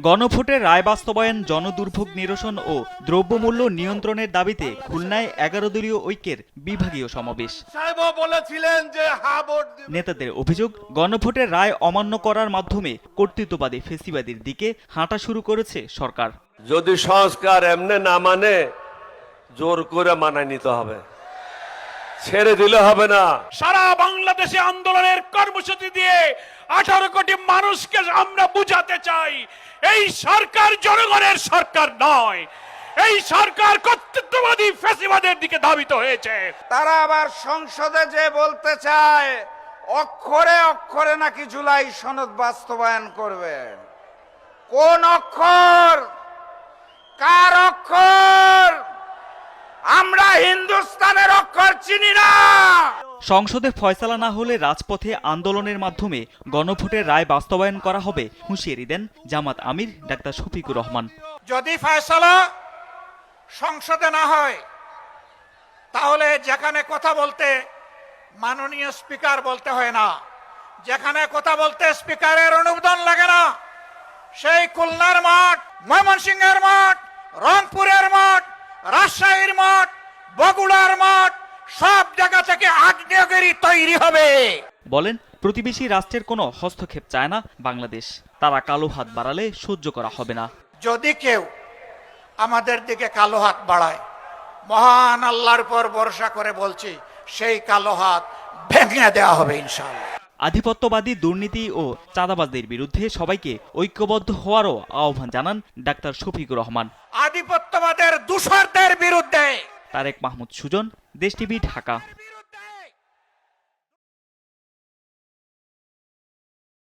গণভোটের রায় বাস্তবায়ন, জনদুর্ভোগ নিরসন ও দ্রব্যমূল্য নিয়ন্ত্রণের দাবিতে খুলনায় 11 দলীয় ঐক্যের বিভাগীয় সমাবেশ। নেতাদের অভিযোগ, গণভোটের রায় অমান্য করার মাধ্যমে কর্তৃত্ববাদী ফেসিবাদের দিকে হাঁটা শুরু করেছে সরকার। যদি সংস্কার এমনি না মানে, জোর করে মানায় নিতে হবে, ছেড়ে দিলে হবে না। সারা বাংলাদেশে আন্দোলনের কর্মসূচি দিয়ে 18 কোটি মানুষকে আমরা বুঝাতে চাই, এই সরকার জনগণের সরকার নয়, এই সরকার কর্তৃত্ববাদী ফ্যাসিবাদের দিকে ধাবিত হয়েছে। তারা আবার সংসদে যে বলতে চায় অক্ষরে অক্ষরে নাকি জুলাই সনদ বাস্তবায়ন করবে। কোন অক্ষর, কার অক্ষর? আমরা হিন্দুস্তানের অক্ষর চিনি না। সংসদে ফয়সালা না হলে রাজপথে আন্দোলনের মাধ্যমে গণভোটের রায় বাস্তবায়ন করা হবে হুঁশিয়ারি দেন জামাত আমির ডাক্তার শফিকুর রহমান। যদি ফয়সালা সংসদে না হয়, তাহলে যেখানে কথা বলতে মাননীয় স্পিকার বলতে হয় না, যেখানে কথা বলতে স্পিকারের অনুমোদন লাগে না, সেই খুলনার মাঠ, ময়মনসিংহের মাঠ, রংপুরের মাঠ, রাজশাহীর মাঠ, বগুড়ার মাঠ, সব জায়গা থেকে আগ্নেয়গিরি তৈরি হবে। বলেন, প্রতিবেশী রাষ্ট্রের কোনো হস্তক্ষেপ চায় না বাংলাদেশ, তারা কালো হাত বাড়ালে সহ্য করা হবে না। যদি কেউ আমাদের দিকে কালো হাত বাড়ায়, মহান আল্লাহর উপর ভরসা করে বলছি, সেই কালো হাত ভেঙে দেওয়া হবে ইনশাআল্লাহ। আধিপত্যবাদী, দুর্নীতি ও চাঁদাবাজদের বিরুদ্ধে সবাইকে ঐক্যবদ্ধ হওয়ারও আহ্বান জানান ডাক্তার শফিকুর রহমান। আধিপত্যবাদের দূষরদের বিরুদ্ধে। তারেক মাহমুদ সুজন, দেশ টিভি, ঢাকা।